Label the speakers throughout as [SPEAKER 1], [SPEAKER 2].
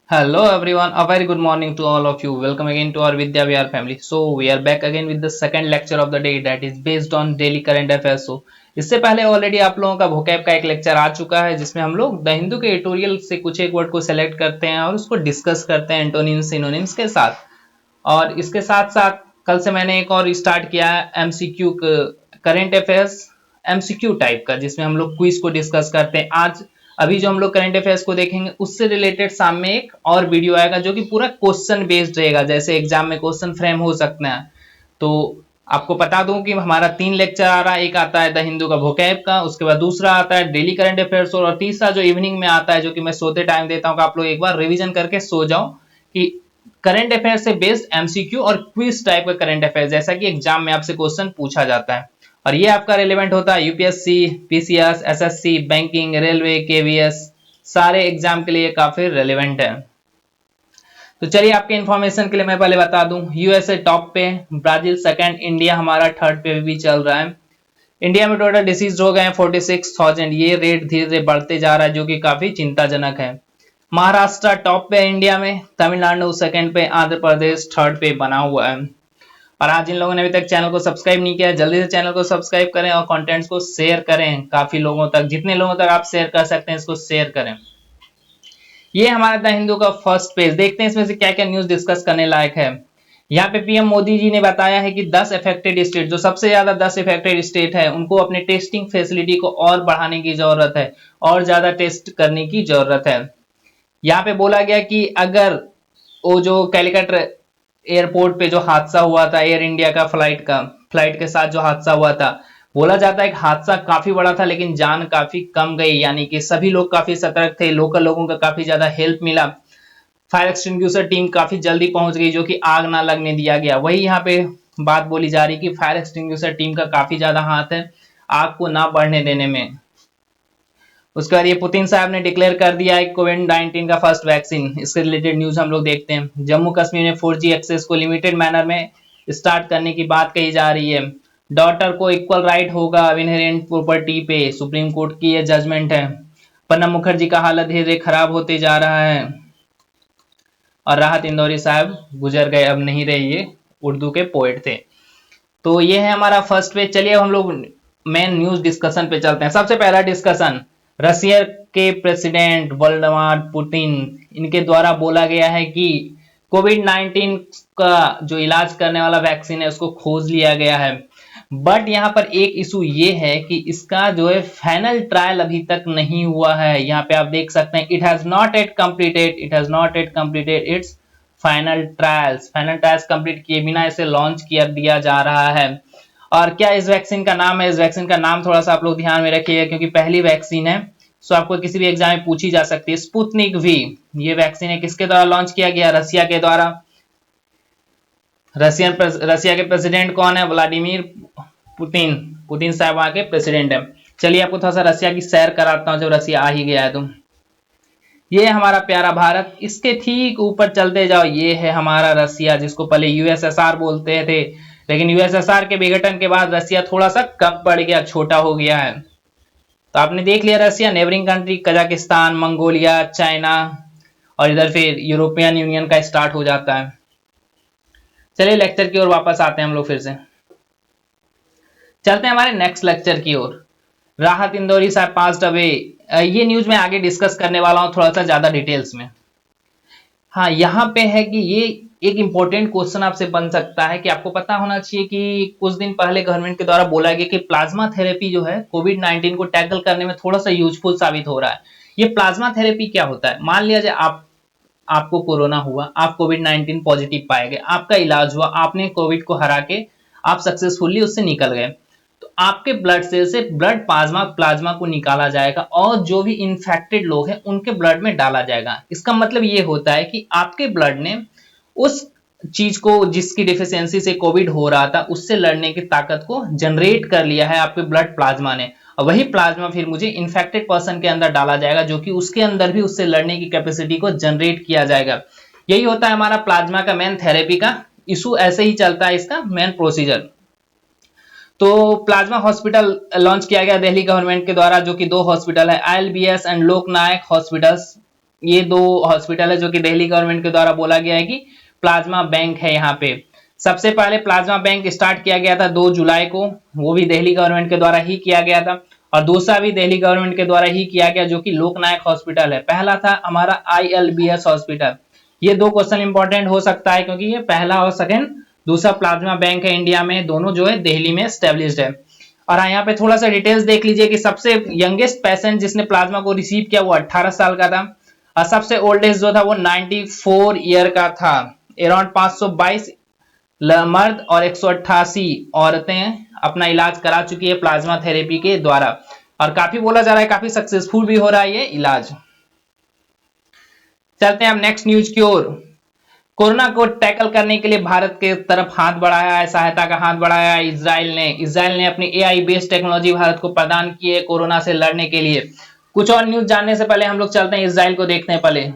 [SPEAKER 1] Hello everyone, a very good morning to all of you. Welcome again to our Vidya VR family. So we are back again with the second lecture of the day that is based on daily current affairs. So इससे पहले already आप लोगों का vocab का एक lecture आ चुका है जिसमें हम लोग द हिंदू के एडिटोरियल से कुछ एक वर्ड को सेलेक्ट करते हैं और उसको डिस्कस करते हैं एंटोनिम्स सिनोनिम्स के साथ। और इसके साथ साथ कल से मैंने एक और स्टार्ट किया है MCQ current affairs MCQ type का, जिसमें हम लोग क्विज को डिस्कस करते हैं। आज अभी जो हम लोग करंट अफेयर्स को देखेंगे उससे रिलेटेड सामने एक और वीडियो आएगा जो कि पूरा क्वेश्चन बेस्ड रहेगा, जैसे एग्जाम में क्वेश्चन फ्रेम हो सकता है। तो आपको बता दूं कि हमारा 3 लेक्चर आ रहा है। एक आता है द हिंदू का वोकैब का, उसके बाद दूसरा आता है डेली करंट अफेयर्स और तीसरा जो इवनिंग में आता है, जो कि मैं सोते टाइम देता हूं कि आप लोग एक बार रिवीजन करके सो जाओ, कि करंट अफेयर से बेस्ड एमसीक्यू और क्विज टाइप का करंट अफेयर, जैसा कि एग्जाम में आपसे क्वेश्चन पूछा जाता है। और ये आपका रिलेवेंट होता है UPSC, PCS, SSC, banking, railway, KVS, सारे एग्जाम के लिए काफी रेलेवेंट है। तो चलिए आपके इंफॉर्मेशन के लिए मैं पहले बता दूं, यूएसए टॉप पे, ब्राजील सेकंड, इंडिया हमारा थर्ड पे भी चल रहा है। इंडिया में टोटल डिसीज हो गए हैं 46,000। ये रेट धीरे धीरे बढ़ते जा रहा है जो कि काफी चिंताजनक है। महाराष्ट्र टॉप पे है इंडिया में, तमिलनाडु सेकंड पे, आंध्र प्रदेश थर्ड पे बना हुआ है। और आज जिन लोगों ने अभी तक चैनल को सब्सक्राइब नहीं किया है, जल्दी से चैनल को सब्सक्राइब करें और कंटेंट्स को शेयर करें काफी लोगों तक, जितने लोगों तक आप शेयर कर सकते हैं इसको शेयर करें। ये हमारा द हिंदू का फर्स्ट पेज, देखते हैं इसमें से क्या क्या न्यूज डिस्कस करने लायक है। यहाँ पे पीएम मोदी जी ने बताया है कि 10 अफेक्टेड स्टेट, जो सबसे ज्यादा 10 अफेक्टेड स्टेट है, उनको अपने टेस्टिंग फैसिलिटी को और बढ़ाने की जरूरत है और ज्यादा टेस्ट करने की जरूरत है। यहाँ पे बोला गया कि अगर वो जो कैलिकट एयरपोर्ट पे जो हादसा हुआ था एयर इंडिया का फ्लाइट के साथ जो हादसा हुआ था, बोला जाता है कि हादसा काफी बड़ा था लेकिन जान काफी कम गई, यानी कि सभी लोग काफी सतर्क थे, लोकल लोगों का काफी ज्यादा हेल्प मिला। फायर एक्सटिंग्विशर टीम काफी जल्दी पहुंच गई जो कि आग ना लगने दिया गया। वही यहाँ पे बात बोली जा रही कि फायर एक्सटिंग्विशर टीम का काफी ज्यादा हाथ है आग को ना बढ़ने देने में। उसके बाद ये पुतिन साहब ने डिक्लेयर कर दिया है कोविड 19 का फर्स्ट वैक्सीन। इसके रिलेटेड न्यूज हम लोग देखते हैं। जम्मू कश्मीर में 4G एक्सेस को लिमिटेड मैनर में स्टार्ट करने की बात कही जा रही है। डॉटर को इक्वल राइट होगा अब इनहेरेंट प्रॉपर्टी पे, सुप्रीम कोर्ट की ये जजमेंट है। प्रणब मुखर्जी का हालत धीरे धीरे खराब होते जा रहा है। और राहत इंदौरी साहब गुजर गए, अब नहीं रहे, ये उर्दू के पोएट थे। तो ये है हमारा फर्स्ट पेज। चलिए अब हम लोग मेन न्यूज डिस्कशन पे चलते हैं। सबसे पहला डिस्कशन, रशिया के प्रेसिडेंट व्लादिमीर पुतिन, इनके द्वारा बोला गया है कि कोविड 19 का जो इलाज करने वाला वैक्सीन है उसको खोज लिया गया है। बट यहाँ पर एक इशू ये है कि इसका जो है फाइनल ट्रायल अभी तक नहीं हुआ है। यहाँ पे आप देख सकते हैं it has not at completed it's final trials complete किए बिना इसे लॉन्च किया दिया जा रहा है। और क्या इस वैक्सीन का नाम है, इस वैक्सीन का नाम थोड़ा सा आप लोग ध्यान में रखिएगा क्योंकि पहली वैक्सीन है, सो आपको किसी भी एग्जाम में पूछी जा सकती है। स्पुतनिक वी, ये वैक्सीन है किसके द्वारा लॉन्च किया गया, रशिया के द्वारा। रशिया के प्रेसिडेंट कौन है, व्लादिमीर पुतिन। पुतिन साहब वहां के प्रेसिडेंट है। चलिए आपको थोड़ा सा रशिया की सैर कराता हूँ जब रशिया आ ही गया है तो। ये हमारा प्यारा भारत, इसके ठीक ऊपर चलते जाओ, ये है हमारा रसिया, जिसको पहले यूएसएसआर बोलते थे, लेकिन यूएसएसआर के विघटन के बाद रसिया थोड़ा सा कम पड़ गया, छोटा हो गया है। तो आपने देख लिया Russia, neighbouring country Kazakhstan, Mongolia, China, और इधर फिर यूरोपियन यूनियन का स्टार्ट हो जाता है। चलिए लेक्चर की ओर वापस आते हैं हम लोग, फिर से चलते हैं हमारे नेक्स्ट लेक्चर की ओर। राहत इंदौरी साहब पास्ड अवे, ये न्यूज में आगे डिस्कस करने वाला हूं थोड़ा सा ज्यादा डिटेल्स में। हाँ, यहाँ पे है कि ये एक इंपॉर्टेंट क्वेश्चन आपसे बन सकता है कि आपको पता होना चाहिए कि कुछ दिन पहले गवर्नमेंट के द्वारा बोला गया कि प्लाज्मा थेरेपी जो है कोविड 19 को टैकल करने में थोड़ा सा यूजफुल साबित हो रहा है। ये प्लाज्मा थेरेपी क्या होता है, मान लिया जाए आपको कोरोना हुआ, आप कोविड 19 पॉजिटिव पाए गए, आपका इलाज हुआ, आपने कोविड को हरा के आप सक्सेसफुली उससे निकल गए, तो आपके ब्लड सेल से ब्लड प्लाज्मा को निकाला जाएगा और जो भी इन्फेक्टेड लोग हैं उनके ब्लड में डाला जाएगा। इसका मतलब ये होता है कि आपके ब्लड ने उस चीज को जिसकी डिफिशियंसी से कोविड हो रहा था उससे लड़ने की ताकत को जनरेट कर लिया है आपके ब्लड प्लाज्मा ने, और वही प्लाज्मा फिर मुझे इन्फेक्टेड पर्सन के अंदर डाला जाएगा जो कि उसके अंदर भी उससे लड़ने की कैपेसिटी को जनरेट किया जाएगा। यही होता है हमारा प्लाज्मा का मेन थेरेपी का इशू, ऐसे ही चलता है इसका मेन प्रोसीजर। तो प्लाज्मा हॉस्पिटल लॉन्च किया गया दिल्ली गवर्नमेंट के द्वारा, जो कि 2 हॉस्पिटल है, आईएलबीएस एंड लोकनायक हॉस्पिटल्स। ये 2 हॉस्पिटल है जो कि दिल्ली गवर्नमेंट के द्वारा बोला गया है कि प्लाज्मा बैंक है यहाँ पे। सबसे पहले प्लाज्मा बैंक स्टार्ट किया गया था 2 जुलाई को, वो भी दिल्ली गवर्नमेंट के द्वारा ही किया गया था। और दूसरा भी दिल्ली गवर्नमेंट के द्वारा ही किया गया जो कि लोकनायक हॉस्पिटल है। पहला था हमारा ILBS हॉस्पिटल। ये 2 क्वेश्चन इंपॉर्टेंट हो सकता है क्योंकि ये पहला और सेकंड दूसरा प्लाज्मा बैंक है इंडिया में, दोनों जो है दिल्ली में एस्टेब्लिश्ड है। और यहाँ पे थोड़ा सा डिटेल्स देख लीजिए कि सबसे यंगेस्ट पेशेंट जिसने प्लाज्मा को रिसीव किया वो 18 साल का था, और सबसे ओल्डेस्ट जो था वो 94 ईयर का था। अराउंड 522 मर्द और 188 औरतें अपना इलाज करा चुकी है प्लाज्मा थेरेपी के द्वारा, और काफी बोला जा रहा है काफी सक्सेसफुल भी हो रहा है ये इलाज। चलते हैं अब नेक्स्ट न्यूज की ओर। कोरोना को टैकल करने के लिए भारत के तरफ हाथ बढ़ाया है, सहायता का हाथ बढ़ाया है इजराइल ने अपनी AI बेस्ड टेक्नोलॉजी भारत को प्रदान की है कोरोना से लड़ने के लिए। कुछ और न्यूज जानने से पहले हम लोग चलते हैं इजराइल को देखते हैं। पहले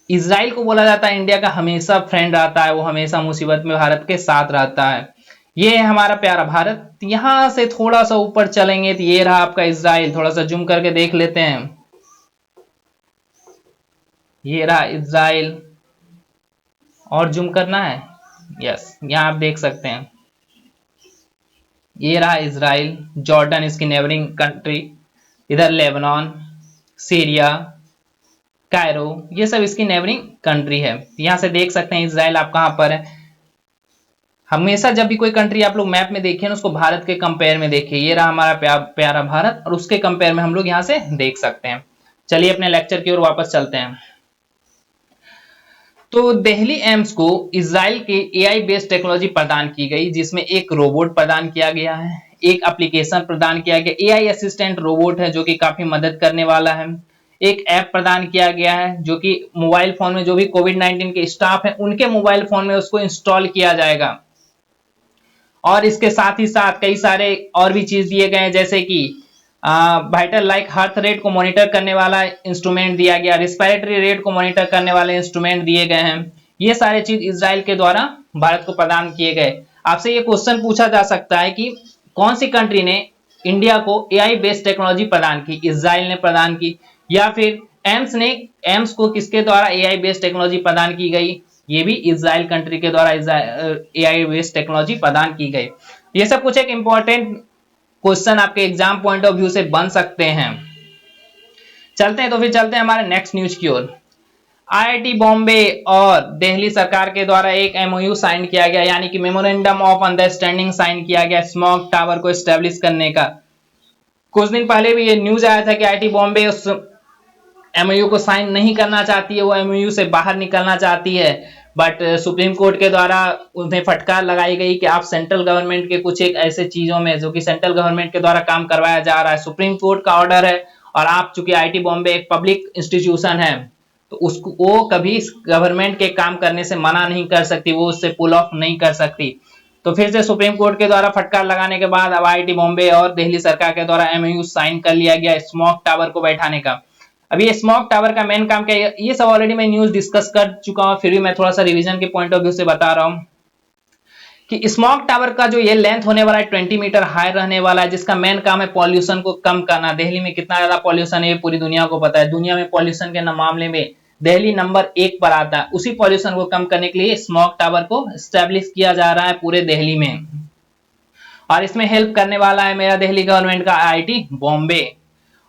[SPEAKER 1] इजराइल को बोला जाता है इंडिया का हमेशा फ्रेंड रहता है, वो हमेशा मुसीबत में भारत के साथ रहता है। ये है हमारा प्यारा भारत। यहां से थोड़ा सा ऊपर चलेंगे तो ये रहा आपका इजराइल, थोड़ा सा जूम करके देख लेते हैं। ये रहा इजराइल, और जूम करना है, यस यहां आप देख सकते हैं। ये रहा इजराइल, जॉर्डन इसकी नेबरिंग कंट्री, इधर लेबनान, सीरिया, कायरो, ये सब इसकी नेबरिंग कंट्री है। यहां से देख सकते हैं इजराइल आप कहां पर है। हमेशा जब भी कोई कंट्री आप लोग मैप में देखिए ना उसको भारत के कंपेयर में देखिए। ये रहा हमारा प्यारा भारत, और उसके कंपेयर में हम लोग यहां से देख सकते हैं। चलिए अपने लेक्चर की ओर वापस चलते हैं। तो दिल्ली एम्स को इजराइल के AI बेस्ड टेक्नोलॉजी प्रदान की गई, जिसमें एक रोबोट प्रदान किया गया है, एक एप्लीकेशन प्रदान किया गया, AI असिस्टेंट रोबोट है जो कि काफी मदद करने वाला है। एक ऐप प्रदान किया गया है जो कि मोबाइल फोन में जो भी कोविड-19 के स्टाफ है उनके मोबाइल फोन में उसको इंस्टॉल किया जाएगा। और इसके साथ ही साथ कई सारे और भी चीज दिए गए हैं, जैसे कि वाइटल लाइक हार्ट रेट को मॉनिटर करने वाला इंस्ट्रूमेंट दिया गया, रिस्पिरेटरी रेट को मॉनिटर करने वाले इंस्ट्रूमेंट दिए गए हैं। ये सारे चीज इजराइल के द्वारा भारत को प्रदान किए गए। आपसे ये क्वेश्चन पूछा जा सकता है कि कौन सी कंट्री ने इंडिया को AI बेस्ड टेक्नोलॉजी प्रदान की? इजराइल ने प्रदान की, या फिर एम्स को किसके द्वारा AI बेस्ड टेक्नोलॉजी प्रदान की गई? ये भी इजराइल कंट्री के द्वारा AI बेस्ड टेक्नोलॉजी प्रदान की गई। ये सब कुछ एक इंपॉर्टेंट क्वेश्चन आपके एग्जाम पॉइंट ऑफ व्यू से बन सकते हैं। चलते हैं, तो फिर चलते हैं हमारे नेक्स्ट न्यूज की ओर। IIT बॉम्बे और दिल्ली सरकार के द्वारा एक MOU साइन किया गया, यानी कि मेमोरेंडम ऑफ अंडरस्टैंडिंग साइन किया गया स्मॉग टावर को एस्टेब्लिश करने का। कुछ दिन पहले भी ये न्यूज आया था कि IIT बॉम्बे उस MOU को साइन नहीं करना चाहती है, वो MOU से बाहर निकलना चाहती है, बट सुप्रीम कोर्ट के द्वारा उन्हें फटकार लगाई गई कि आप सेंट्रल गवर्नमेंट के कुछ एक ऐसे चीजों में जो कि सेंट्रल गवर्नमेंट के द्वारा काम करवाया जा रहा है, सुप्रीम कोर्ट का ऑर्डर है, और आप चूंकि IIT बॉम्बे एक पब्लिक इंस्टीट्यूशन है तो उसको वो कभी गवर्नमेंट के काम करने से मना नहीं कर सकती, वो उससे पुल ऑफ नहीं कर सकती। तो फिर से सुप्रीम कोर्ट के द्वारा फटकार लगाने के बाद अब IIT बॉम्बे और दिल्ली सरकार के द्वारा MOU साइन कर लिया गया स्मॉग टावर को बैठाने का। अभी ये स्मॉग टावर का मेन काम क्या है, ये सब ऑलरेडी मैं न्यूज डिस्कस कर चुका हूं, फिर भी मैं थोड़ा सा रिवीजन के पॉइंट ऑफ व्यू से बता रहा हूं कि स्मॉग टावर का जो ये लेंथ होने वाला है 20 मीटर हाई रहने वाला है, जिसका मेन काम है पॉल्यूशन को कम करना। दिल्ली में कितना ज्यादा पॉल्यूशन है ये पूरी दुनिया को पता है, दुनिया में पॉल्यूशन के मामले में दिल्ली नंबर 1 पर आता है। उसी पॉल्यूशन को कम करने के लिए स्मॉग टावर को एस्टेब्लिश किया जा रहा है पूरे दिल्ली में, और इसमें हेल्प करने वाला है मेरा दिल्ली गवर्नमेंट का IIT बॉम्बे।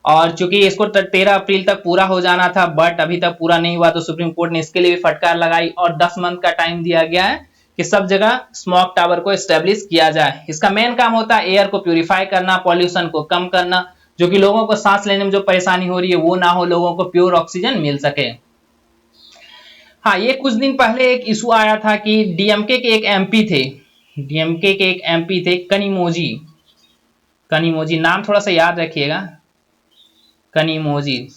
[SPEAKER 1] और चूंकि इसको 13 अप्रैल तक पूरा हो जाना था बट अभी तक पूरा नहीं हुआ, तो सुप्रीम कोर्ट ने इसके लिए भी फटकार लगाई और 10 मंथ का टाइम दिया गया है कि सब जगह स्मॉग टावर को एस्टेब्लिश किया जाए। इसका मेन काम होता है एयर को प्यूरिफाई करना, पॉल्यूशन को कम करना, जो कि लोगों को सांस लेने में जो परेशानी हो रही है वो ना हो, लोगों को प्योर ऑक्सीजन मिल सके। हाँ, ये कुछ दिन पहले एक इशू आया था कि DMK के एक MP थे, DMK के एक MP थे कनिमोजी, नाम थोड़ा सा याद रखिएगा, कनिमोजी।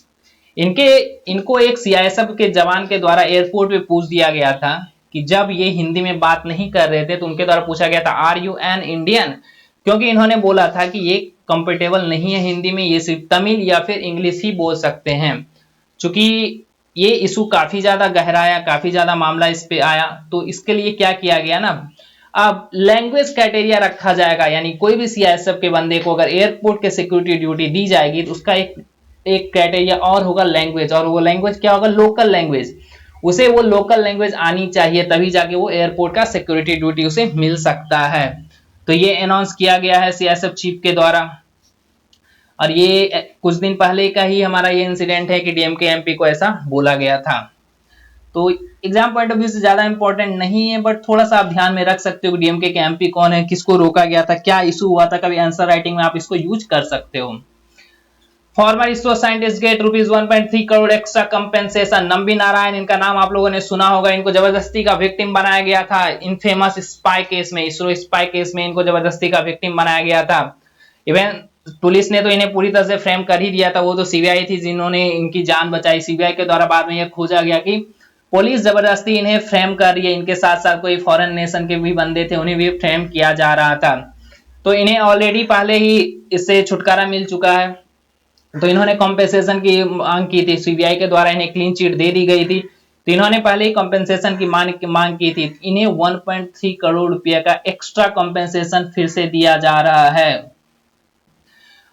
[SPEAKER 1] इनको एक CISF के जवान के द्वारा एयरपोर्ट पे पूछ दिया गया था कि जब ये हिंदी में बात नहीं कर रहे थे तो उनके द्वारा पूछा गया था आर यू एन इंडियन, क्योंकि इन्होंने बोला था कि ये कंफर्टेबल नहीं है हिंदी में, ये सिर्फ तमिल या फिर इंग्लिश ही बोल सकते हैं। चूंकि ये इशू काफी ज्यादा गहराया, काफी ज्यादा मामला इस पे आया, तो इसके लिए क्या किया गया ना, अब लैंग्वेज क्राइटेरिया रखा जाएगा, यानी कोई भी CISF के बंदे को अगर एयरपोर्ट के सिक्योरिटी ड्यूटी दी जाएगी तो उसका एक एक क्राइटेरिया और होगा लैंग्वेज, और वो लैंग्वेज क्या होगा, लोकल लैंग्वेज। उसे वो लोकल लैंग्वेज आनी चाहिए, तभी जाके वो एयरपोर्ट का सिक्योरिटी ड्यूटी उसे मिल सकता है। तो ये अनाउंस किया गया है सीएसएफ चीफ के द्वारा। और ये कुछ दिन पहले का ही हमारा ये इंसिडेंट है कि डीएमके एमपी को ऐसा बोला गया था। तो एग्जाम पॉइंट ऑफ व्यू से ज्यादा इंपॉर्टेंट नहीं है, बट थोड़ा सा आप ध्यान में रख सकते हो कि डीएमके के एमपी कौन है, किसको रोका गया था, क्या इशू हुआ था, कभी आंसर राइटिंग में आप इसको यूज कर सकते हो। Farmer ISRO scientist gate rupees 1.3 crore extra compensation. Nambi Narayan, इनका नाम आप लोगों ने सुना होगा, इनको जबरदस्ती का विक्टिम बनाया गया था इन फेमस स्पाई केस में, इसरो स्पाई केस में इनको जबरदस्ती का विक्टिम बनाया गया था। इवन पुलिस ने तो इन्हें पूरी तरह से फ्रेम कर ही दिया था, वो तो सीबीआई थी जिन्होंने इनकी जान बचाई। सीबीआई के द्वारा बाद में यह खोजा गया कि पुलिस जबरदस्ती इन्हें फ्रेम कर रही है, इनके साथ साथ कोई फॉरेन नेशन के भी बंदे थे, उन्हें भी फ्रेम किया जा रहा था। तो इन्हें ऑलरेडी पहले ही इससे छुटकारा मिल चुका है, तो इन्होंने कॉम्पेंसेशन की मांग की थी, सीबीआई के द्वारा इन्हें क्लीन चिट दे दी गई थी, तो इन्होंने पहले ही कॉम्पेंसेशन की मांग की थी। इन्हें 1.3 करोड़ रुपया का एक्स्ट्रा कॉम्पेंसेशन फिर से दिया जा रहा है।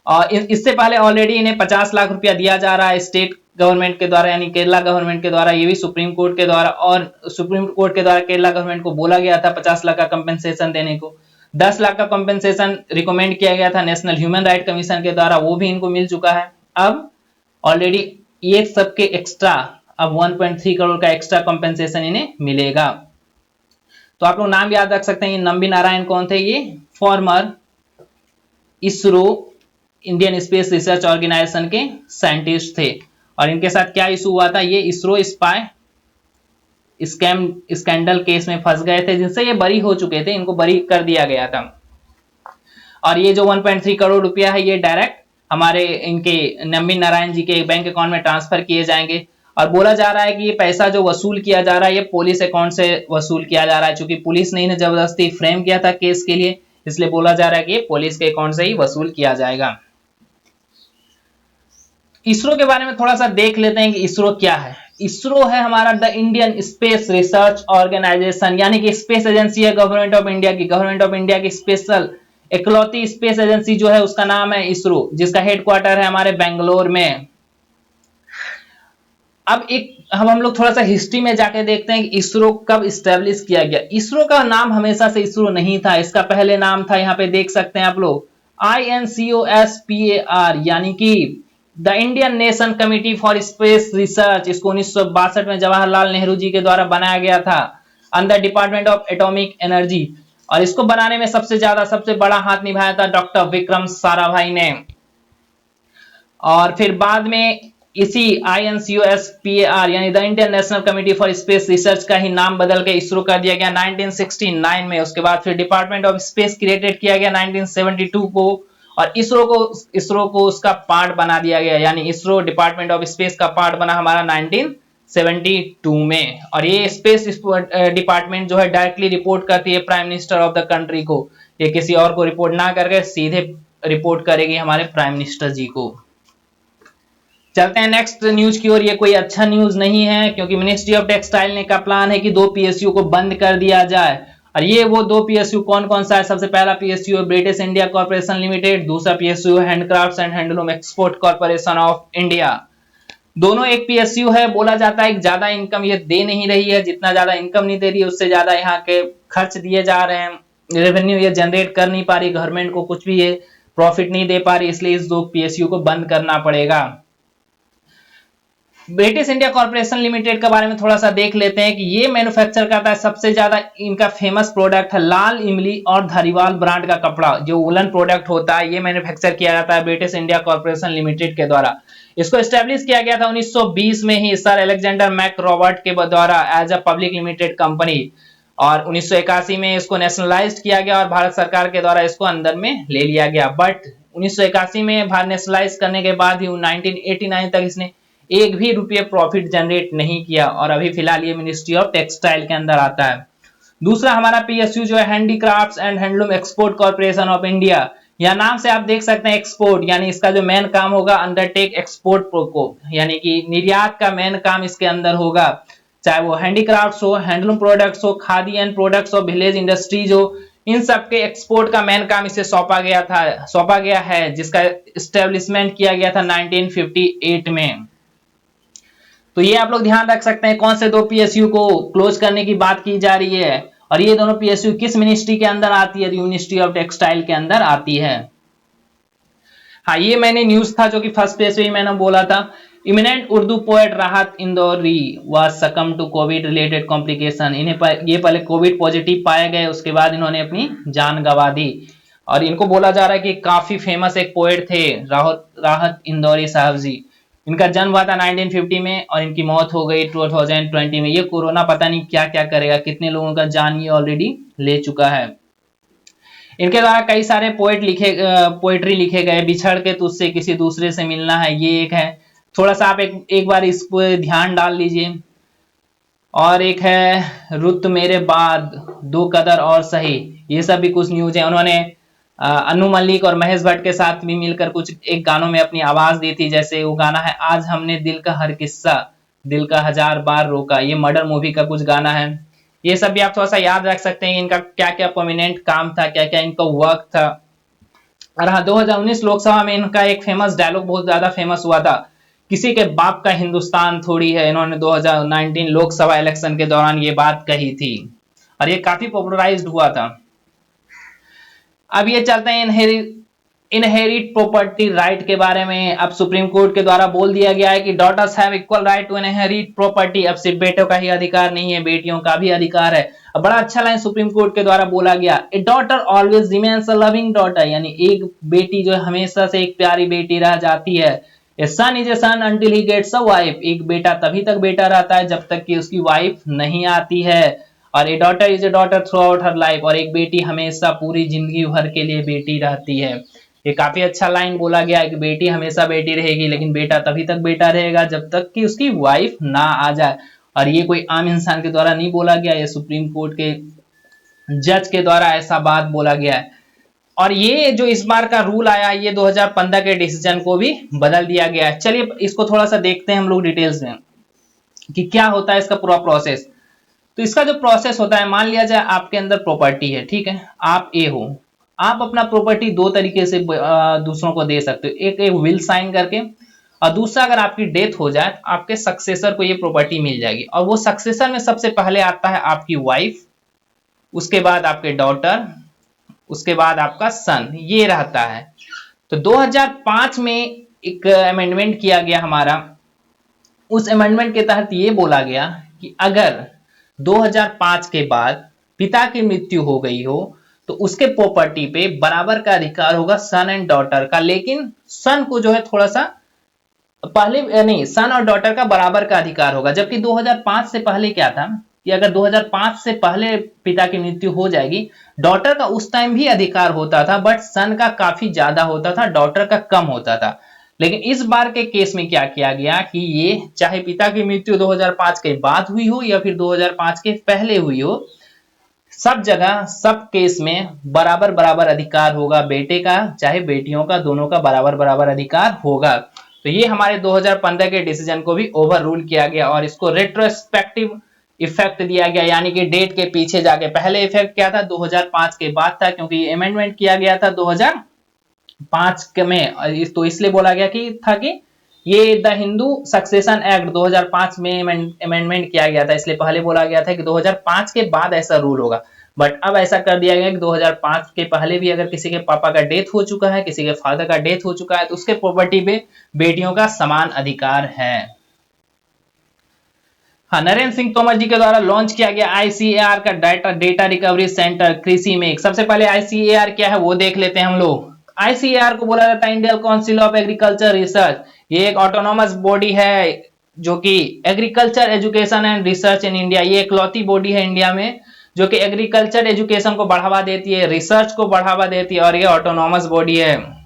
[SPEAKER 1] और इससे पहले ऑलरेडी इन्हें 50 लाख रुपया दिया जा रहा है स्टेट गवर्नमेंट के द्वारा, यानी केरला गवर्नमेंट के द्वारा, ये भी सुप्रीम कोर्ट के द्वारा, और सुप्रीम कोर्ट के द्वारा केरला गवर्नमेंट को बोला गया था 50 लाख का कंपेंसेशन देने को। 10 लाख का कंपेंसेशन रिकमेंड किया गया था नेशनल ह्यूमन राइट कमीशन के द्वारा, वो भी इनको मिल चुका है। अब ऑलरेडी ये सबके एक्स्ट्रा अब 1.3 करोड़ का एक्स्ट्रा कंपेंसेशन इन्हें मिलेगा। तो आप लोग नाम याद रख सकते हैं, ये नंबी नारायण कौन थे, ये former ISRO Indian Space Research Organisation के साइंटिस्ट थे। और इनके साथ क्या इशू हुआ था, ये इसरो स्पाई स्कैंडल केस में फंस गए थे, जिनसे ये बरी हो चुके थे, इनको बरी कर दिया गया था। और ये जो 1.3 करोड़ रुपया है ये डायरेक्ट हमारे इनके नंबी नारायण जी के बैंक अकाउंट में ट्रांसफर किए जाएंगे। और बोला जा रहा है कि ये पैसा जो वसूल किया जा रहा है ये पुलिस अकाउंट से वसूल किया जा रहा है, क्योंकि पुलिस ने इन्हें जबरदस्ती फ्रेम किया था केस के लिए, इसलिए बोला जा रहा है कि ये पुलिस के अकाउंट से ही वसूल किया जाएगा। इसरो के बारे में थोड़ा सा देख लेते हैं कि इसरो क्या है। इसरो है हमारा the Indian Space Research Organisation, यानी कि स्पेस एजेंसी है गवर्नमेंट ऑफ इंडिया की। गवर्नमेंट ऑफ इंडिया की स्पेशल इकलौती स्पेस एजेंसी जो है उसका नाम है इसरो, जिसका हेडक्वार्टर है हमारे बेंगलोर में। अब हम लोग थोड़ा सा हिस्ट्री में जाके देखते हैं कि इसरो कब स्टैब्लिश किया गया। इसरो का नाम हमेशा से इसरो नहीं था, इसका पहले नाम था, यहाँ पे देख सकते हैं आप लोग, INCOSPAR, यानी कि the Indian nation committee for space research. इसको 1962 में जवाहरलाल नेहरू जी के द्वारा बनाया गया था under department of atomic energy. और इसको बनाने में सबसे बड़ा हाथ निभाया था डॉक्टर विक्रम साराभाई ने। और फिर बाद में इसी INCOSPAR यानी the Indian national committee for space research का ही नाम बदल के इसरो कर दिया गया 1969 में। उसके बाद फिर डिपार्टमेंट ऑफ स्पेस क्रिएटेड किया गया 1972 को, और इसरो को उसका पार्ट बना दिया गया, यानी इसरो डिपार्टमेंट ऑफ स्पेस का पार्ट बना हमारा 1972 में। और ये स्पेस डिपार्टमेंट जो है डायरेक्टली रिपोर्ट करती है prime minister of the country को, ये किसी और को रिपोर्ट ना करके सीधे रिपोर्ट करेगी हमारे प्राइम मिनिस्टर जी को। चलते हैं नेक्स्ट न्यूज की ओर। ये कोई अच्छा न्यूज नहीं है, क्योंकि मिनिस्ट्री ऑफ टेक्सटाइल ने का प्लान है कि 2 PSU को बंद कर दिया जाए। और ये वो 2 PSU कौन कौन सा है, सबसे पहला PSU है ब्रिटिश इंडिया कॉर्पोरेशन लिमिटेड, दूसरा PSU है handicrafts and handloom export corporation of India. दोनों एक PSU है। बोला जाता है कि ज्यादा इनकम ये दे नहीं रही है, जितना ज्यादा इनकम नहीं दे रही है उससे ज्यादा यहाँ के खर्च दिए जा रहे हैं, रेवेन्यू ये जनरेट कर नहीं पा रही, गवर्नमेंट को कुछ भी ये प्रॉफिट नहीं दे पा रही, इसलिए इस 2 PSU को बंद करना पड़ेगा। ब्रिटिश इंडिया कॉर्पोरेशन लिमिटेड के बारे में थोड़ा सा देख लेते हैं कि ये मैन्युफैक्चर करता है, सबसे ज्यादा इनका फेमस प्रोडक्ट है लाल इमली और धारीवाल ब्रांड का कपड़ा, जो वुलन प्रोडक्ट होता है ये मैन्युफैक्चर किया जाता है ब्रिटिश इंडिया कॉर्पोरेशन लिमिटेड के द्वारा। इसको एस्टेब्लिश किया गया था 1920 में ही सर अलेक्जेंडर मैक रॉबर्ट के द्वारा as a public limited company, और 1981 में इसको नेशनलाइज्ड किया गया और भारत सरकार के द्वारा इसको अंदर में ले लिया गया। बट 1981 में भारत नेशनलाइज करने के बाद ही 1989 तक इसने एक भी रुपये प्रॉफिट जनरेट नहीं किया, और अभी फिलहाल ये मिनिस्ट्री ऑफ टेक्सटाइल के अंदर आता है। दूसरा हमारा PSU जो है handicrafts and handloom export corporation of India. या नाम से आप देख सकते हैं एक्सपोर्ट, यानी इसका जो मेन काम होगा अंडरटेक एक्सपोर्ट को, यानी कि निर्यात का मेन काम इसके अंदर होगा, चाहे वो हैंडीक्राफ्ट्स हो, हैंडलूम प्रोडक्ट्स हो, खादी एंड प्रोडक्ट्स हो, विलेज इंडस्ट्रीज हो, इन सब के एक्सपोर्ट का मेन काम इसे सौंपा गया है, जिसका एस्टेब्लिशमेंट किया गया था 1958 में। तो ये आप लोग ध्यान रख सकते हैं कौन से दो पीएसयू को क्लोज करने की बात की जा रही है, और ये दोनों पीएसयू किस मिनिस्ट्री के अंदर आती है, मिनिस्ट्री ऑफ टेक्सटाइल के अंदर आती है। हाँ, ये मैंने न्यूज था जो कि फर्स्ट पेज पे ही मैंने बोला था। Imminent Urdu poet Rahat Indori was succumb to COVID related complication. ये पहले कोविड पॉजिटिव पाए गए, उसके बाद इन्होंने अपनी जान गंवा दी। और इनको बोला जा रहा है कि काफी फेमस एक पोएट थे राहत इंदौरी साहब जी। इनका जन्म हुआ था 1950 में और इनकी मौत हो गई 2020 में। ये कोरोना पता नहीं क्या क्या करेगा, कितने लोगों का जान ये ऑलरेडी ले चुका है। इनके द्वारा कई सारे पोएट्री लिखे गए। बिछड़ के तुझसे किसी दूसरे से मिलना है, ये एक है। थोड़ा सा आप एक बार इस पर ध्यान डाल लीजिए। और एक है रुत मेरे बाद, दो कदर और सही, ये सब भी कुछ न्यूज है। उन्होंने अनु मलिक और महेश भट्ट के साथ भी मिलकर कुछ एक गानों में अपनी आवाज दी थी, जैसे वो गाना है आज हमने दिल का हर किस्सा दिल का हजार बार रोका, ये मर्डर मूवी का कुछ गाना है। ये सब भी आप थोड़ा सा याद रख सकते हैं, इनका क्या क्या प्रोमिनेंट काम था, क्या क्या इनका वर्क था। और हाँ, 2019 लोकसभा में इनका एक फेमस डायलॉग बहुत ज्यादा फेमस हुआ था, किसी के बाप का हिंदुस्तान थोड़ी है। इन्होंने 2019 लोकसभा इलेक्शन के दौरान ये बात कही थी और ये काफी पॉपुलराइज्ड हुआ था। अब ये चलते हैं इनहेरिट प्रॉपर्टी राइट के बारे में। अब सुप्रीम कोर्ट के द्वारा बोल दिया गया है कि daughters have equal right to inherit property. अब सिर्फ बेटों का ही अधिकार नहीं है, बेटियों का भी अधिकार है। अब बड़ा अच्छा लाइन सुप्रीम कोर्ट के द्वारा बोला गया, ए daughter always remains a loving daughter, यानी एक बेटी जो हमेशा से एक प्यारी बेटी रह जाती है। A son is a son until he gets a wife, एक बेटा तभी तक बेटा रहता है जब तक कि उसकी वाइफ नहीं आती है। और ए daughter is a daughter through out her life, और एक बेटी हमेशा पूरी जिंदगी भर के लिए बेटी रहती है। ये काफी अच्छा लाइन बोला गया है कि बेटी हमेशा बेटी रहेगी, लेकिन बेटा तभी तक बेटा रहेगा जब तक कि उसकी वाइफ ना आ जाए। और ये कोई आम इंसान के द्वारा नहीं बोला गया, ये सुप्रीम कोर्ट के जज के द्वारा ऐसा बात बोला गया है। और ये जो इस बार का रूल आया, ये 2015 के डिसीजन को भी बदल दिया गया है। चलिए इसको थोड़ा सा देखते हैं हम लोग डिटेल्स में कि क्या होता है इसका पूरा प्रोसेस। तो इसका जो प्रोसेस होता है, मान लिया जाए आपके अंदर प्रॉपर्टी है, ठीक है, आप ए हो, आप अपना प्रॉपर्टी दो तरीके से दूसरों को दे सकते हो। एक विल साइन करके, और दूसरा अगर आपकी डेथ हो जाए तो आपके सक्सेसर को ये प्रॉपर्टी मिल जाएगी। और वो सक्सेसर में सबसे पहले आता है आपकी वाइफ, उसके बाद आपके डॉटर, उसके बाद आपका सन, ये रहता है। तो 2005 में एक अमेंडमेंट किया गया हमारा। उस अमेंडमेंट के तहत ये बोला गया कि अगर 2005 के बाद पिता की मृत्यु हो गई हो तो उसके प्रॉपर्टी पे बराबर का अधिकार होगा सन एंड डॉटर का। लेकिन सन को जो है थोड़ा सा पहले नहीं, सन और डॉटर का बराबर का अधिकार होगा। जबकि 2005 से पहले क्या था कि अगर 2005 से पहले पिता की मृत्यु हो जाएगी, डॉटर का उस टाइम भी अधिकार होता था, बट सन का काफी ज्यादा होता था, डॉटर का कम होता था। लेकिन इस बार के केस में क्या किया गया कि ये चाहे पिता की मृत्यु 2005 के बाद हुई हो या फिर 2005 के पहले हुई हो, सब जगह सब केस में बराबर बराबर अधिकार होगा बेटे का चाहे बेटियों का, दोनों का बराबर बराबर अधिकार होगा। तो ये हमारे 2015 के डिसीजन को भी ओवर रूल किया गया और इसको रेट्रोस्पेक्टिव इफेक्ट दिया गया, यानी कि डेट के पीछे जाके। पहले इफेक्ट क्या था, 2005 के बाद था, क्योंकि ये अमेंडमेंट किया गया था 2005 में। तो इसलिए बोला गया कि ये द हिंदू सक्सेशन एक्ट 2005 में अमेंडमेंट किया गया था, इसलिए पहले बोला गया था कि 2005 के बाद ऐसा रूल होगा। बट अब ऐसा कर दिया गया कि 2005 के पहले भी अगर किसी के पापा का डेथ हो चुका है, किसी के फादर का डेथ हो चुका है, तो उसके प्रॉपर्टी पे बेटियों का समान अधिकार है। हाँ, नरेंद्र सिंह तोमर जी के द्वारा लॉन्च किया गया आईसीएआर का डेटा रिकवरी सेंटर कृषि में। सबसे पहले आईसीएआर क्या है वो देख लेते हैं हम लोग। आईसीएआर को बोला जाता है Indian council of agriculture research. ये एक ऑटोनोमस बॉडी है जो कि agriculture education and research in India, ये इकलौती बॉडी है इंडिया में जो कि एग्रीकल्चर एजुकेशन को बढ़ावा देती है, रिसर्च को बढ़ावा देती है, और ये ऑटोनोमस बॉडी है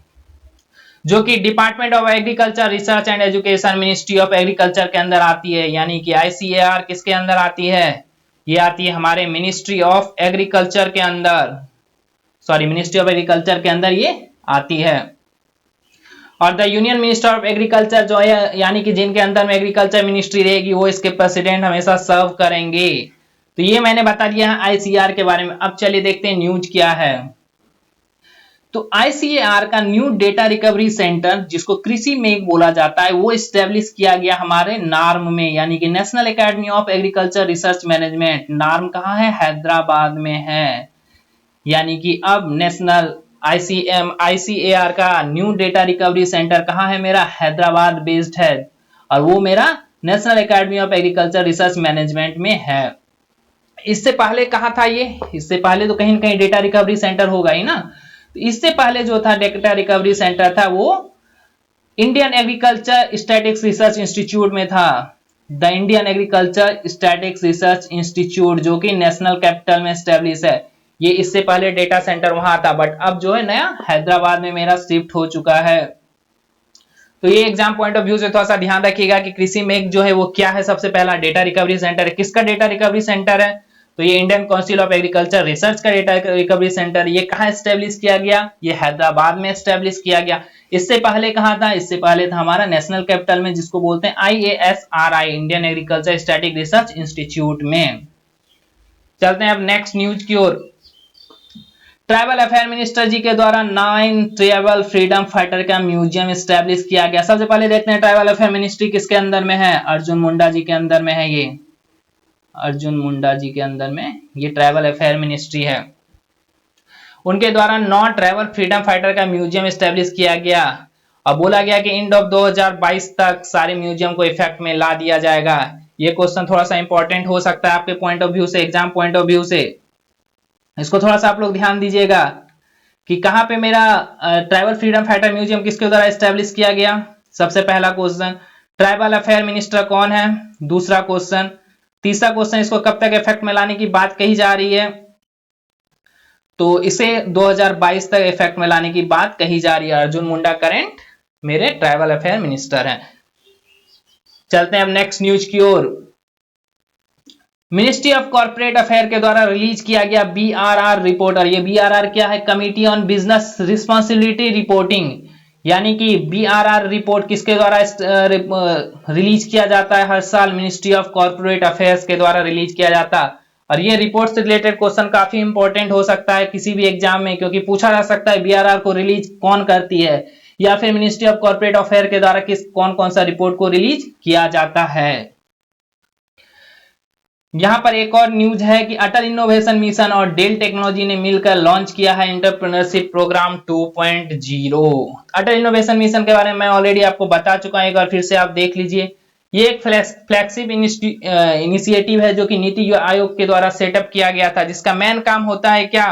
[SPEAKER 1] जो कि department of agriculture research and education, ministry of agriculture के अंदर आती है। यानी कि आईसीएआर किसके अंदर आती है, ये आती है हमारे मिनिस्ट्री ऑफ एग्रीकल्चर के अंदर, मिनिस्ट्री ऑफ एग्रीकल्चर के अंदर ये आती है। और the union minister of agriculture जो है, यानी कि जिनके अंदर में एग्रीकल्चर मिनिस्ट्री रहेगी, वो इसके प्रेसिडेंट हमेशा सर्व करेंगे। तो ये मैंने बता दिया है आईसीएआर के बारे में। अब चलिए देखते हैं न्यूज क्या है। तो आईसीएआर का न्यू डेटा रिकवरी सेंटर, जिसको कृषि मेघ बोला जाता है, वो स्टेब्लिश किया गया हमारे नार्म में, यानी कि national academy of agriculture research management. NAARM कहाँ है? हैदराबाद में है। यानी कि अब नेशनल आईसीएआर का न्यू डेटा रिकवरी सेंटर कहाँ है? मेरा हैदराबाद बेस्ड है, और वो मेरा national academy of agriculture research management में है। इससे पहले कहाँ था ये? इससे पहले तो कहीं न कहीं डेटा रिकवरी सेंटर होगा ही ना। तो इससे पहले जो था डेटा रिकवरी सेंटर था वो Indian agriculture statics research institute में था। The Indian agriculture statics research institute, जो कि नेशनल कैपिटल में स्टैब्लिश है। ये इससे पहले डेटा सेंटर वहां था, बट अब जो है नया हैदराबाद में मेरा शिफ्ट हो चुका है। तो ये एग्जाम पॉइंट ऑफ व्यू से थोड़ा सा ध्यान रखिएगा कि कृषि मेघ जो है वो क्या है। सबसे पहला डेटा रिकवरी सेंटर है। किसका डेटा रिकवरी सेंटर है? तो ये Indian council of agriculture research का डेटा रिकवरी सेंटर। ये कहाँ स्टेब्लिश किया गया? ये हैदराबाद में स्टेब्लिश किया गया। इससे पहले कहाँ था? इससे पहले था हमारा नेशनल कैपिटल में, जिसको बोलते हैं IASRI, Indian agriculture static research institute में। चलते हैं अब नेक्स्ट न्यूज की ओर। ट्राइबल अफेयर मिनिस्टर जी के द्वारा 9 ट्राइबल फ्रीडम फाइटर का म्यूजियम स्टैब्लिश किया गया। सबसे पहले देखते हैं ट्राइबल अफेयर मिनिस्ट्री किसके अंदर में है? अर्जुन मुंडा जी के अंदर में है। ये अर्जुन मुंडा जी के अंदर में ये ट्राइबल अफेयर मिनिस्ट्री है। उनके द्वारा 9 ट्राइबल फ्रीडम फाइटर का म्यूजियम स्टैब्लिश किया गया, और बोला गया कि एंड ऑफ 2022 तक सारे म्यूजियम को इफेक्ट में ला दिया जाएगा। ये क्वेश्चन थोड़ा सा इंपॉर्टेंट हो सकता है आपके पॉइंट ऑफ व्यू से, एग्जाम पॉइंट ऑफ व्यू से। इसको थोड़ा सा आप लोग ध्यान दीजिएगा कि कहां पे मेरा ट्राइबल फ्रीडम फाइटर म्यूजियम किसके द्वारा एस्टेब्लिश किया गया। सबसे पहला क्वेश्चन, ट्राइबल अफेयर मिनिस्टर कौन है? दूसरा क्वेश्चन, तीसरा क्वेश्चन, इसको कब तक इफेक्ट में लाने की बात कही जा रही है? तो इसे 2022 तक इफेक्ट में लाने की बात कही जा रही है। अर्जुन मुंडा करंट मेरे ट्राइबल अफेयर मिनिस्टर हैं। चलते हैं अब नेक्स्ट न्यूज की ओर। मिनिस्ट्री ऑफ कॉर्पोरेट अफेयर के द्वारा रिलीज किया गया BRR रिपोर्ट, और ये BRR क्या है? Committee on business responsibility reporting. यानी कि BRR रिपोर्ट किसके द्वारा रिलीज किया जाता है? हर साल मिनिस्ट्री ऑफ कॉर्पोरेट अफेयर्स के द्वारा रिलीज किया जाता है। और ये रिपोर्ट से रिलेटेड क्वेश्चन काफी इंपॉर्टेंट हो सकता है किसी भी एग्जाम में, क्योंकि पूछा जा सकता है BRR को रिलीज कौन करती है, या फिर मिनिस्ट्री ऑफ कॉर्पोरेट अफेयर के द्वारा कौन कौन सा रिपोर्ट को रिलीज किया जाता है। यहां पर एक और न्यूज है कि अटल इनोवेशन मिशन और डेल टेक्नोलॉजी ने मिलकर लॉन्च किया है एंटरप्रेन्योरशिप प्रोग्राम 2.0। अटल इनोवेशन मिशन के बारे में मैं ऑलरेडी आपको बता चुका हूं, एक बार फिर से आप देख लीजिए। ये एक फ्लैगशिप इनिशिएटिव है जो कि नीति आयोग के द्वारा सेटअप किया गया था, जिसका मेन काम होता है क्या?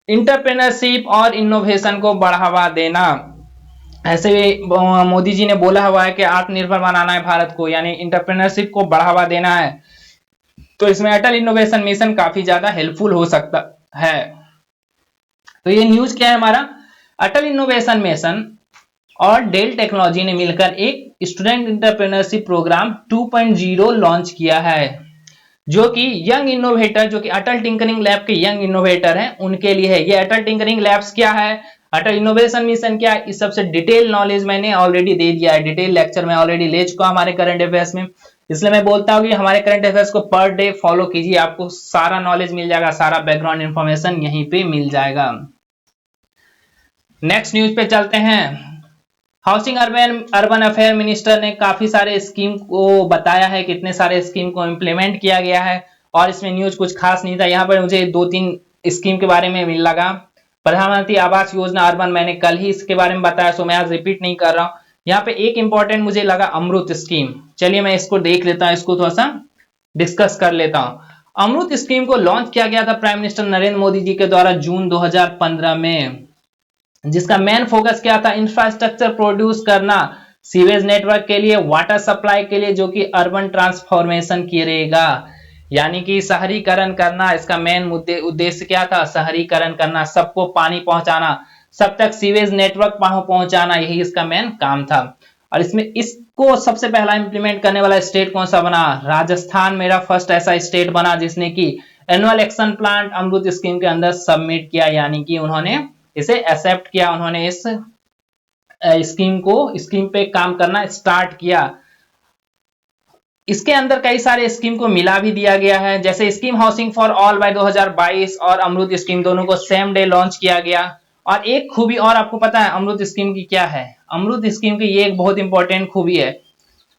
[SPEAKER 1] एंटरप्रेन्योरशिप और इनोवेशन को बढ़ावा देना। ऐसे मोदी जी ने बोला हुआ है कि आत्मनिर्भर बनाना है भारत को, यानी एंटरप्रेन्योरशिप को बढ़ावा देना है। तो इसमें अटल इनोवेशन मिशन काफी ज्यादा हेल्पफुल हो सकता है। तो ये न्यूज क्या है हमारा? अटल इनोवेशन मिशन और डेल टेक्नोलॉजी ने मिलकर एक स्टूडेंट एंटरप्रेन्योरशिप प्रोग्राम 2.0 लॉन्च किया है, जो कि यंग इनोवेटर, जो कि अटल टिंकरिंग लैब के यंग इनोवेटर हैं, उनके लिए है। ये अटल टिंकरिंग लैब्स क्या है, अटल इनोवेशन मिशन क्या है, इस सबसे डिटेल नॉलेज मैंने ऑलरेडी दे दिया है। डिटेल लेक्चर में ऑलरेडी ले चुका हमारे करंट अफेयर्स में, इसलिए मैं बोलता हूँ कि हमारे करंट अफेयर्स को पर डे फॉलो कीजिए, आपको सारा नॉलेज मिल जाएगा, सारा बैकग्राउंड इंफॉर्मेशन यहीं पे मिल जाएगा। नेक्स्ट न्यूज पे चलते हैं। हाउसिंग अर्बन अफेयर मिनिस्टर ने काफी सारे स्कीम को बताया है, कितने सारे स्कीम को इम्प्लीमेंट किया गया है, और इसमें न्यूज कुछ खास नहीं था। यहाँ पर मुझे 2-3 स्कीम के बारे में लगा। प्रधानमंत्री आवास योजना अर्बन, मैंने कल ही इसके बारे में बताया, सो मैं आज रिपीट नहीं कर रहा हूँ। यहाँ पे एक इंपॉर्टेंट मुझे लगा अमृत स्कीम। चलिए मैं इसको देख लेता हूँ, इसको थोड़ा सा डिस्कस कर लेता हूँ। अमृत स्कीम को लॉन्च किया गया था प्राइम मिनिस्टर नरेंद्र मोदी जी के द्वारा जून 2015 में, जिसका मेन फोकस क्या था? इंफ्रास्ट्रक्चर प्रोड्यूस करना सीवेज नेटवर्क के लिए, वाटर सप्लाई के लिए, जो कि अर्बन ट्रांसफॉर्मेशन करेगा, यानी कि शहरीकरण करना। इसका मेन उद्देश्य क्या था? शहरीकरण करना, सबको पानी पहुंचाना, सब तक सीवेज नेटवर्क पहुंचाना, यही इसका मेन काम था। और इसमें इसको सबसे पहला इंप्लीमेंट करने वाला स्टेट कौन सा बना? राजस्थान मेरा फर्स्ट ऐसा स्टेट बना जिसने की एनुअल एक्शन प्लान अमृत स्कीम के अंदर सबमिट किया, यानी कि उन्होंने इसे एक्सेप्ट किया, उन्होंने इस स्कीम पे काम करना स्टार्ट किया। इसके अंदर कई सारे स्कीम को मिला भी दिया गया है, जैसे scheme housing for all by 2022 और अमृत स्कीम दोनों को सेम डे लॉन्च किया गया। और एक खूबी और आपको पता है अमृत स्कीम की क्या है? अमृत स्कीम की ये एक बहुत इंपॉर्टेंट खूबी है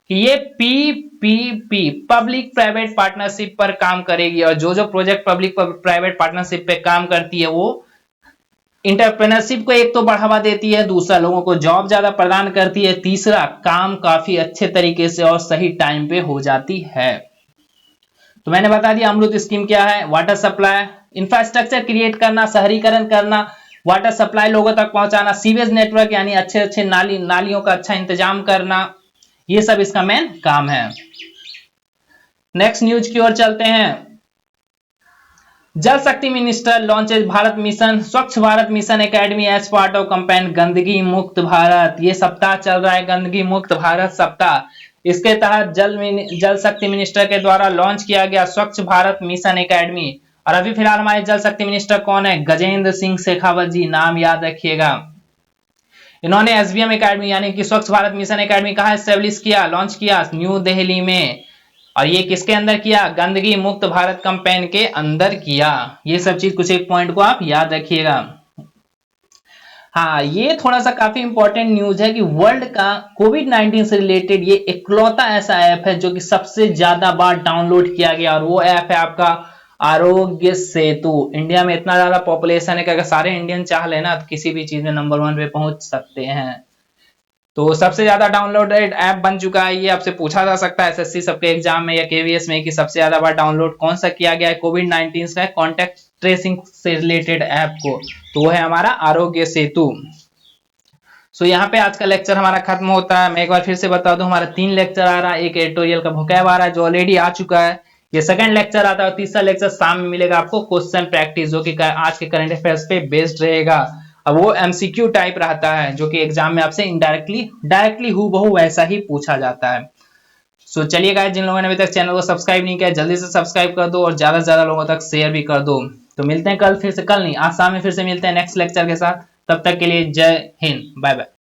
[SPEAKER 1] कि ये पीपीपी पब्लिक प्राइवेट पार्टनरशिप पर काम करेगी, और जो जो प्रोजेक्ट पब्लिक प्राइवेट पार्टनरशिप पे काम करती है वो इंटरप्रेन्योरशिप को एक तो बढ़ावा देती है, दूसरा लोगों को जॉब ज्यादा प्रदान करती है, तीसरा काम काफी अच्छे तरीके से और सही टाइम पे हो जाती है। तो मैंने बता दिया अमृत स्कीम क्या है। वाटर सप्लाई इंफ्रास्ट्रक्चर क्रिएट करना, शहरीकरण करना, वाटर सप्लाई लोगों तक पहुंचाना, सीवेज नेटवर्क यानी अच्छे अच्छे नालियों का अच्छा इंतजाम करना, ये सब इसका मेन काम है। नेक्स्ट न्यूज की ओर चलते हैं। जल शक्ति minister launches Bharat mission, Swachh Bharat mission academy as part of campaign Gandagi Mukt Bharat. ये सप्ताह चल रहा है गंदगी मुक्त भारत सप्ताह। इसके तहत जल शक्ति मिनिस्टर के द्वारा लॉन्च किया गया स्वच्छ भारत मिशन एकेडमी। और अभी फिलहाल हमारे जल शक्ति मिनिस्टर कौन है? गजेंद्र सिंह शेखावत जी, नाम याद रखिएगा। इन्होंने एसबीएम एकेडमी यानी कि स्वच्छ भारत मिशन एकेडमी कहाँ एस्टेब्लिश किया, लॉन्च किया? न्यू दिल्ली में। और ये किसके अंदर किया? गंदगी मुक्त भारत कैंपेन के अंदर किया। ये सब चीज कुछ एक पॉइंट को आप याद रखिएगा। हाँ, ये थोड़ा सा काफी इंपॉर्टेंट न्यूज है कि वर्ल्ड का कोविड-19 से रिलेटेड ये इकलौता ऐसा ऐप है जो कि सबसे ज्यादा बार डाउनलोड किया गया, और वो ऐप है आपका आरोग्य सेतु। इंडिया में इतना ज्यादा पॉपुलेशन है कि अगर सारे इंडियन चाह लेना तो किसी भी चीज में नंबर 1 पे पहुंच सकते हैं। तो सबसे ज्यादा डाउनलोडेड ऐप बन चुका है। ये आपसे पूछा जा सकता है एसएससी सबके एग्जाम में या केवीएस में कि सबसे ज्यादा बार डाउनलोड कौन सा किया गया है कोविड-19 का कॉन्टैक्ट ट्रेसिंग से रिलेटेड ऐप को, तो वो है हमारा आरोग्य सेतु। सो यहाँ पे आज का लेक्चर हमारा खत्म होता है। मैं एक बार फिर से बता दूं, हमारा 3 लेक्चर आ रहा है, एक एडिटोरियल का वोकैब आ रहा है जो ऑलरेडी आ चुका है, ये सेकंड लेक्चर आता है, और तीसरा लेक्चर शाम में मिलेगा आपको क्वेश्चन प्रैक्टिस जो कि आज के करंट अफेयर्स पे बेस्ड रहेगा। अब वो एमसीक्यू टाइप रहता है जो कि एग्जाम में आपसे डायरेक्टली हूबहू वैसा ही पूछा जाता है। सो चलिए गाइस, जिन लोगों ने अभी तक चैनल को सब्सक्राइब नहीं किया जल्दी से सब्सक्राइब कर दो और ज्यादा से ज्यादा लोगों तक शेयर भी कर दो। तो मिलते हैं कल, फिर से कल नहीं आज शाम में फिर से मिलते हैं नेक्स्ट लेक्चर के साथ। तब तक के लिए जय हिंद, बाय बाय।